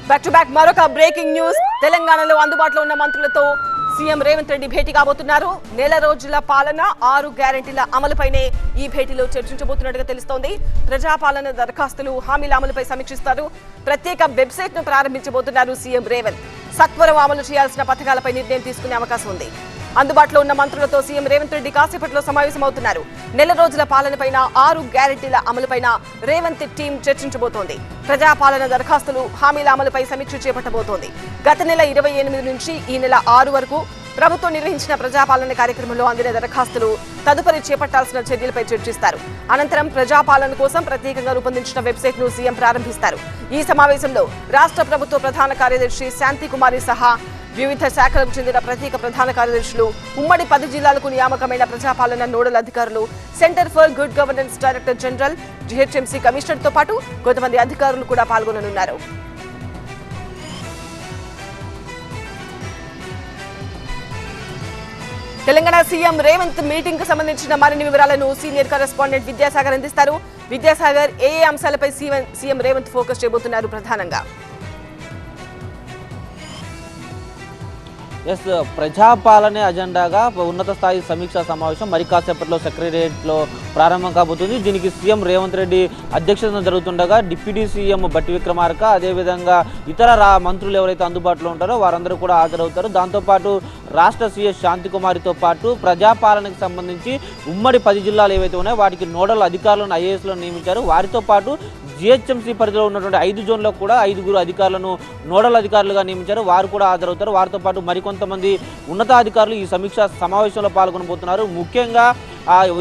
Back to back మరొక breaking news. తెలంగాణలో అందుబాటులో ఉన్న మంత్రులతో సీఎం రేవంత్ రెడ్డి భేటీ కాబోతున్నారు. నెల రోజుల పాలన 6 గ్యారెంటీల అమలుపైనే ఈ భేటీలో చర్చించబోతున్నట్టుగా తెలుస్తోంది. ప్రజాపాలన దరఖాస్తులు హామీల అమలుపై సమీక్షిస్తారు. ప్రత్యేక వెబ్సైట్ ను ప్రారంభించబోతున్నారు సీఎం రేవంత్. సత్వరం అమలు చేయాల్సిన పథకాలపై నిర్ణయం తీసుకునే అవకాశం ఉంది. అందుబాటులో ఉన్న మంత్రులతో సీఎం రేవంత్ రెడ్డి కాసేపట్లో సమావేశమవుతున్నారు. నెల రోజుల పాలనపైన 6 గ్యారెంటీల అమలుపైన రేవంత్ టీం చర్చించబోతోంది. ప్రజాపాలన దరఖాస్తులు హామీల అమలుపై సమీక్ష చేపట్టబోతోంది. గత నెల 28 నుంచి ఈ నెల 6 వరకు ప్రభుత్వం నిర్వహించిన ప్రజాపాలన కార్యక్రమంలో అందిన దరఖాస్తులు తదుపరి చేపట్టాల్సిన చర్యలపై చర్చిస్తారు. అనంతరం ప్రజాపాలన కోసం ప్రత్యేకంగా రూపొందించిన వెబ్సైట్ ను సీఎం ప్రారంభిస్తారు. ఈ సమావేశంలో రాష్ట్ర ప్రభుత్వ ప్రధాన కార్యదర్శి శాంతికుమారి సహా వివిధ శాఖలకు చెందిన ప్రత్యేక ప్రధాన కార్యదర్శులు, ఉమ్మడి 10 జిల్లాలకు నియామకమైన ప్రజాపాలన నోడల్ అధికారులు, centre for good governance director general, GHMC కమిషనర్తో పాటు కొంతమంది అధికారులు కూడా పాల్గొననున్నారు. తెలంగాణ సీఎం రేవంత్ మీటింగ్ కు సంబంధించిన మరిన్ని వివరాలను సీనియర్ కరెస్పాండెంట్ విద్యాసాగర్ అందిస్తారు. విద్యాసాగర్, ఏ అంశాలపై సీఎం రేవంత్ ఫోకస్ చేయబోతున్నారు ప్రధానంగా? ప్రజాపాలనే అజెండాగా ఉన్నత స్థాయి సమీక్షా సమావేశం మరి కాసేపట్లో సెక్రటేరియట్లో ప్రారంభం కాబోతుంది. దీనికి సీఎం రేవంత్ రెడ్డి అధ్యక్షతన జరుగుతుండగా డిప్యూటీ సీఎం బట్టి విక్రమార్క, అదేవిధంగా ఇతర మంత్రులు ఎవరైతే అందుబాటులో ఉంటారో వారందరూ కూడా హాజరవుతారు. దాంతోపాటు రాష్ట్ర సీఎస్ శాంతికుమారితో పాటు ప్రజాపాలనకు సంబంధించి ఉమ్మడి 10 జిల్లాలు ఏవైతే ఉన్నాయో వాటికి నోడల్ అధికారులను ఐఏఎస్లను నియమించారు. వారితో పాటు జీహెచ్ఎంసీ పరిధిలో ఉన్నటువంటి 5 జోన్లో కూడా 5 అధికారులను నోడల్ అధికారులుగా నియమించారు. వారు కూడా హాజరవుతారు. వారితో పాటు మరికొంతమంది ఉన్నతాధికారులు ఈ సమీక్షా సమావేశంలో పాల్గొనబోతున్నారు. ముఖ్యంగా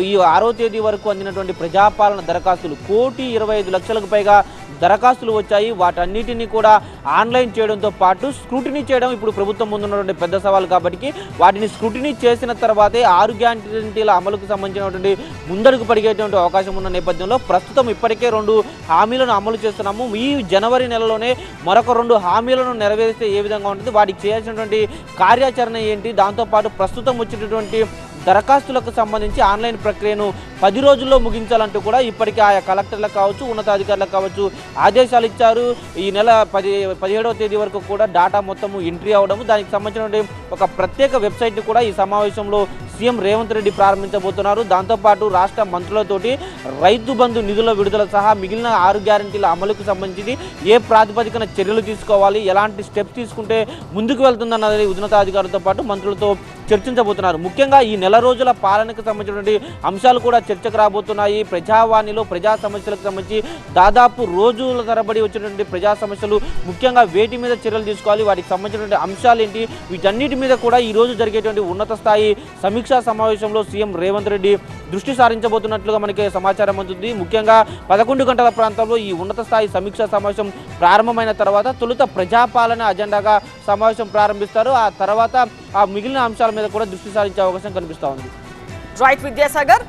ఈ 6వ తేదీ వరకు అందినటువంటి ప్రజాపాలన దరఖాస్తులు 1,25,00,000కు పైగా దరఖాస్తులు వచ్చాయి. వాటన్నిటినీ కూడా ఆన్లైన్ చేయడంతో పాటు స్క్రూటినీ చేయడం ఇప్పుడు ప్రభుత్వం ముందున్నటువంటి పెద్ద సవాల్ కాబట్టి వాటిని స్క్రూటినీ చేసిన తర్వాతే 6 గ్యారెంటీల అమలుకు సంబంధించినటువంటి ముందడుగు పడిగేటువంటి అవకాశం ఉన్న నేపథ్యంలో ప్రస్తుతం ఇప్పటికే 2 హామీలను అమలు చేస్తున్నాము. ఈ జనవరి నెలలోనే మరొక 2 హామీలను నెరవేరిస్తే ఏ విధంగా ఉంటుంది, వాటికి చేయాల్సినటువంటి కార్యాచరణ ఏంటి, దాంతోపాటు ప్రస్తుతం వచ్చినటువంటి దరఖాస్తులకు సంబంధించి ఆన్లైన్ ప్రక్రియను 10 రోజుల్లో ముగించాలంటూ కూడా ఇప్పటికే ఆయా కలెక్టర్లకు కావచ్చు, ఉన్నతాధికారులకు కావచ్చు ఆదేశాలు ఇచ్చారు. ఈ నెల 17వ తేదీ వరకు కూడా డాటా మొత్తము ఎంట్రీ అవడం, దానికి సంబంధించినటువంటి ఒక ప్రత్యేక వెబ్సైట్ని కూడా ఈ సమావేశంలో సీఎం రేవంత్ రెడ్డి ప్రారంభించబోతున్నారు. దాంతోపాటు రాష్ట్ర మంత్రులతోటి రైతు బంధు నిధుల విడుదల సహా మిగిలిన 6 గ్యారెంటీల అమలుకు సంబంధించి ఏ ప్రాతిపదికన చర్యలు తీసుకోవాలి, ఎలాంటి స్టెప్స్ తీసుకుంటే ముందుకు వెళ్తుందన్నది ఉన్నతాధికారులతో పాటు మంత్రులతో చర్చించబోతున్నారు. ముఖ్యంగా ఈ నెల రోజుల పాలనకు సంబంధించినటువంటి అంశాలు కూడా చర్చకు రాబోతున్నాయి. ప్రజావాణిలో ప్రజా సమస్యలకు సంబంధించి దాదాపు రోజుల తరబడి వచ్చినటువంటి ప్రజా సమస్యలు, ముఖ్యంగా వేటి మీద చర్యలు తీసుకోవాలి, వాటికి సంబంధించినటువంటి అంశాలు ఏంటి, వీటన్నిటి మీద కూడా ఈ రోజు జరిగేటువంటి ఉన్నత స్థాయి సమీక్షా సమావేశంలో సీఎం రేవంత్ రెడ్డి దృష్టి సారించబోతున్నట్లుగా మనకి సమాచారం అందుతుంది. ముఖ్యంగా 11 గంటల ప్రాంతంలో ఈ ఉన్నత స్థాయి సమీక్షా సమావేశం ప్రారంభమైన తర్వాత తొలుత ప్రజాపాలన అజెండాగా సమావేశం ప్రారంభిస్తారు. ఆ తర్వాత ఆ మిగిలిన అంశాల మీద కూడా దృష్టి సారించే అవకాశం కనిపిస్తూ ఉంది. రైట్ విద్యాసాగర్.